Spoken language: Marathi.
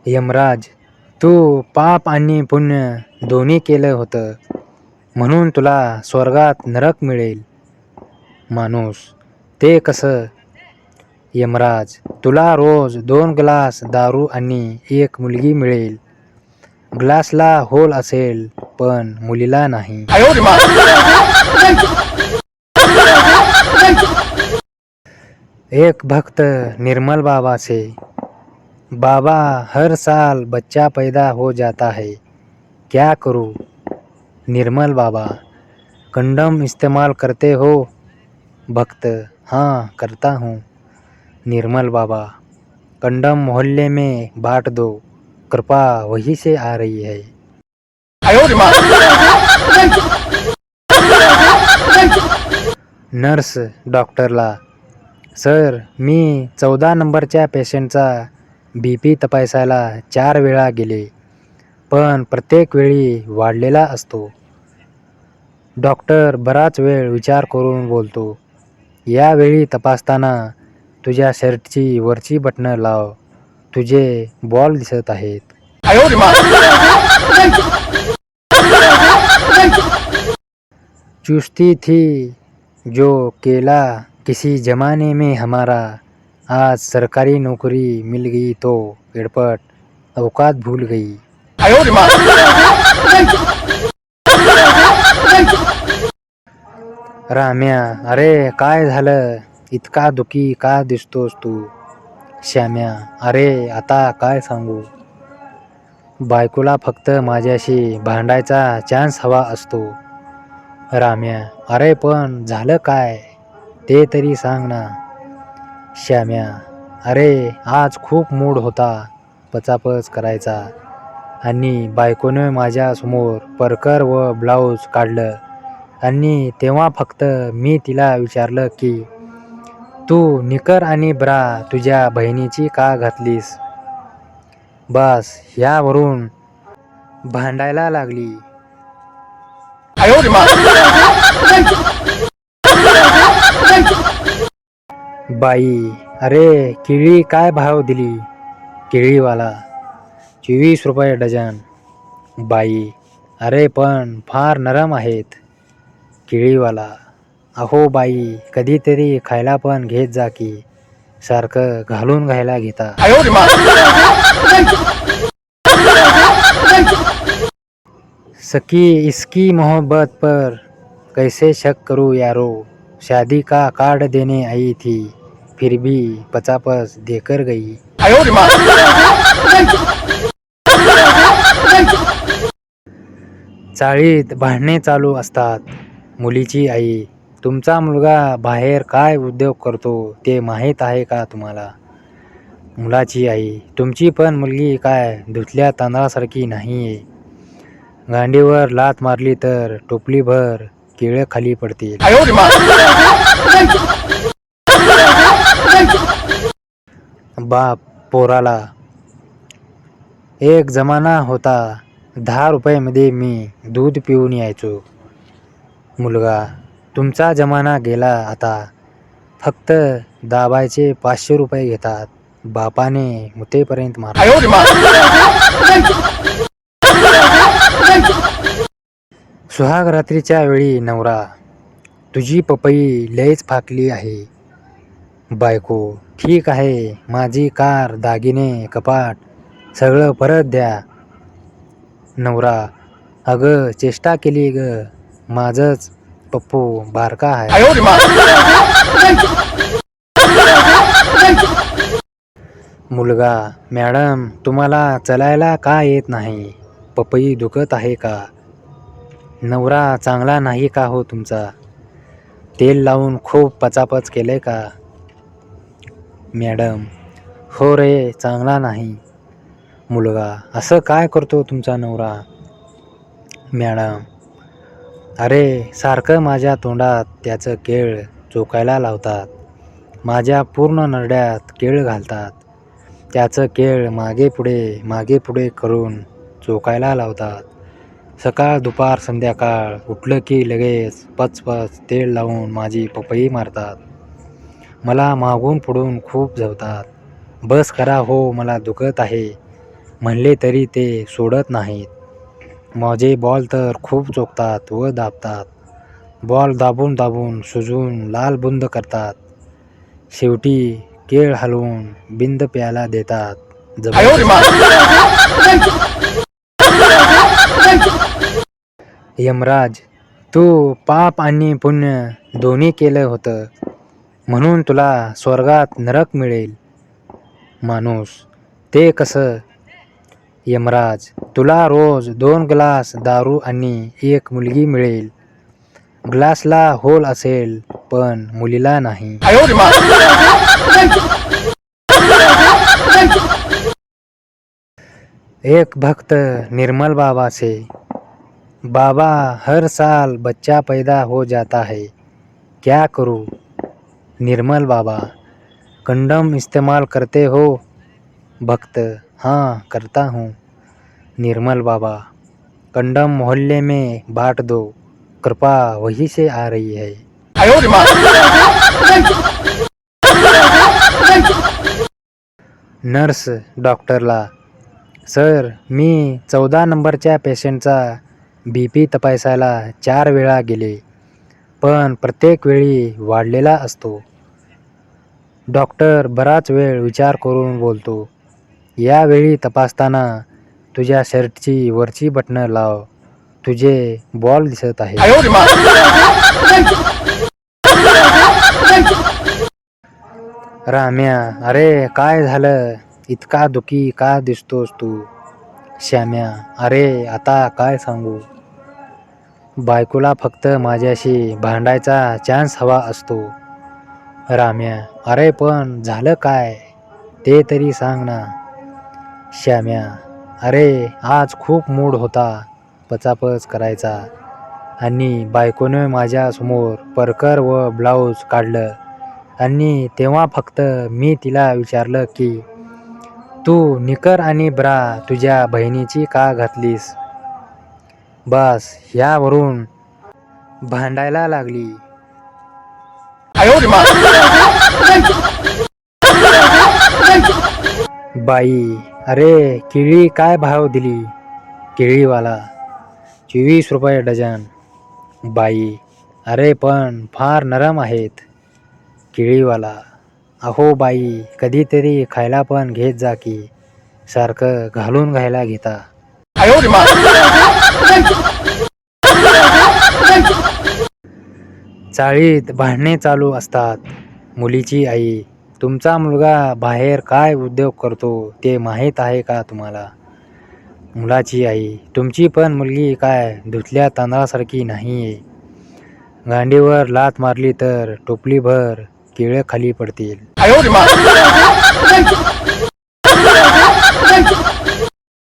यमराज, तू पाप आणि पुण्य दोन्ही केलं होतं म्हणून तुला स्वर्गात नरक मिळेल. माणूस, ते कसं? यमराज, तुला रोज 2 ग्लास दारू आणि 1 मुलगी मिळेल. ग्लासला होल असेल पण मुलीला नाही. एक भक्त निर्मल बाबा से, बाबा हर साल बच्चा पैदा हो जाता है, क्या करूं? निर्मल बाबा, कंडम इस्तेमाल करते हो? भक्त, हाँ करता हूँ. निर्मल बाबा, कंडम मोहल्ले में बांट दो, कृपा वहीं से आ रही है. नर्स डॉक्टरला, सर मी 14 नंबरच्या पेशंटचा BP तपासायला 4 वेळा गेले, पण प्रत्येक वेळी वाढलेला असतो. डॉक्टर बराच वेळ विचार करून बोलतो, यावेळी तपासताना तुझ्या शर्टची वरची बटणं लाव, तुझे बॉल दिसत आहेत. चुस्ती थी जो केला किसी जमाने में हमारा, आज सरकारी नौकरी मिल गई तो एडपट औकात भूल गई. राम्या, अरे काय झालं? इतका दुखी का दिसतोस तू? श्याम्या, अरे आता काय सांगू? बायकोला फक्त माझ्याशी भांडायचा चान्स हवा असतो. राम्या, अरे पण झालं काय? ते तरी सांग ना. श्याम्या, अरे आज खूप मूड होता पचापच करायचा आणि बायकोने माझ्यासमोर परकर व ब्लाऊज काढलं आणि तेव्हा फक्त मी तिला विचारलं की तू निकर आणि ब्रा तुझ्या बहिणीची का घातलीस? बस ह्यावरून भांडायला लागली. बाई, अरे केळी काय भाव दिली? केळीवाला, 24 रुपये डझन. बाई, अरे पण फार नरम आहेत. केळीवाला, अहो बाई, कधीतरी खायला पण घेत जा की, सारखं घालून घ्यायला घेता. सकी इसकी मोहब्बत पर कैसे शक करूं यारो, शादी का कार्ड देने आई थी फिर भी पचापच देकर गई. चाळीत भांडणे चालू असतात. मुलीची आई, तुमचा मुलगा बाहेर काय उद्योग करतो ते माहीत आहे का तुम्हाला? मुलाची आई, तुमची पण मुलगी काय धुतल्या तांदळासारखी नाहीये. गांडीवर लाथ मारली तर टोपलीभर केळं खाली पडतील. बाप पोराला, एक जमाना होता 10 रुपयामध्ये मी दूध पिऊन यायचो. मुलगा, तुमचा जमाना गेला आता. फक्त दाबायचे 500 रुपये घेतात. बापाने मुतेपर्यंत मार. सुहाग रात्रीच्या वेळी नवरा, तुझी पपई लयच फाकली आहे. बायको, ठीक आहे, माझी कार, दागिने, कपाट सगळं परत द्या. नवरा, अगं चेष्टा केली ग, माझंच पप्पू बारका आहे. मुलगा, मॅडम तुम्हाला चलायला का येत नाही? पपई दुखत आहे का? नवरा चांगला नाही का हो तुमचा? तेल लावून खूप पचापच केले का? मॅडम, हो रे, चांगला नाही. मुलगा, असं काय करतो तुमचा नवरा? मॅडम, अरे सारखं माझ्या तोंडात त्याचं केळ चोकायला लावतात. माझ्या पूर्ण नरड्यात केळ घालतात. त्याचं केळ मागे पुढे करून चोकायला लावतात. सकाळ दुपार संध्याकाळ उठलं की लगेच पचपच तेल लावून माझी पपई मारतात. मला मागून पुढून खूप झवतात. बस करा हो, मला दुखत आहे. म्हणले तरी ते सोडत नाहीत. माझे बॉल तर खूप चोखतात व दाबतात. बॉल दाबून दाबून सुजून लाल बुंद करतात. शेवटी केळ हलवून बिंद प्यायला देतात. यमराज, तू पाप आणि पुण्य दोन्ही केलं होतं म्हणून तुला स्वर्गात नरक मिळेल. माणूस, ते कसं? यमराज, तुला रोज 2 ग्लास दारू आणि 1 मुलगी मिळेल. ग्लासला होल असेल पण मुलीला नाही. एक भक्त निर्मल बाबा से, बाबा हर साल बच्चा पैदा हो जाता है, क्या करूं? निर्मल बाबा, कंडम इस्तेमाल करते हो? भक्त, हाँ करता हूँ. निर्मल बाबा, कंडम मोहल्ले में बांट दो, कृपा वहीं से आ रही है. नर्स डॉक्टरला, सर मी 14 नंबरच्या पेशंटचा BP तपासायला 4 वेळा गेले, पण प्रत्येक वेळी वाढलेला असतो. डॉक्टर बराच वेळ विचार करून बोलतो, यावेळी तपासताना तुझ्या शर्टची वरची बटणं लाव, तुझे बॉल दिसत आहे. राम्या, अरे काय झालं? इतका दुखी का दिसतोस तू? श्याम्या, अरे आता काय सांगू? बायकोला फक्त माझ्याशी भांडायचा चान्स हवा असतो. राम्या, अरे पण झालं काय? ते तरी सांग ना. श्याम्या, अरे आज खूप मूड होता पचापच करायचा आणि बायकोने माझ्यासमोर परकर व ब्लाऊज काढलं आणि तेव्हा फक्त मी तिला विचारलं की तू निकर आणि ब्रा तुझ्या बहिणीची का घातलीस? बस ह्यावरून भांडायला लागली. बाई, अरे केळी काय भाव दिली? केळीवाला, 24 रुपये डझन. बाई, अरे पण फार नरम आहेत. केळीवाला, अहो बाई, कधीतरी खायला पण घेत जा की, सारखं घालून घ्यायला घेता. चाळीत भांडणे चालू असतात. मुलीची आई, तुमचा मुलगा बाहेर काय उद्योग करतो ते माहीत आहे का तुम्हाला? मुलाची आई, तुमची पण मुलगी काय धुतल्या तांदळासारखी नाहीये. गांडीवर लाथ मारली तर टोपलीभर केळं खाली पडतील.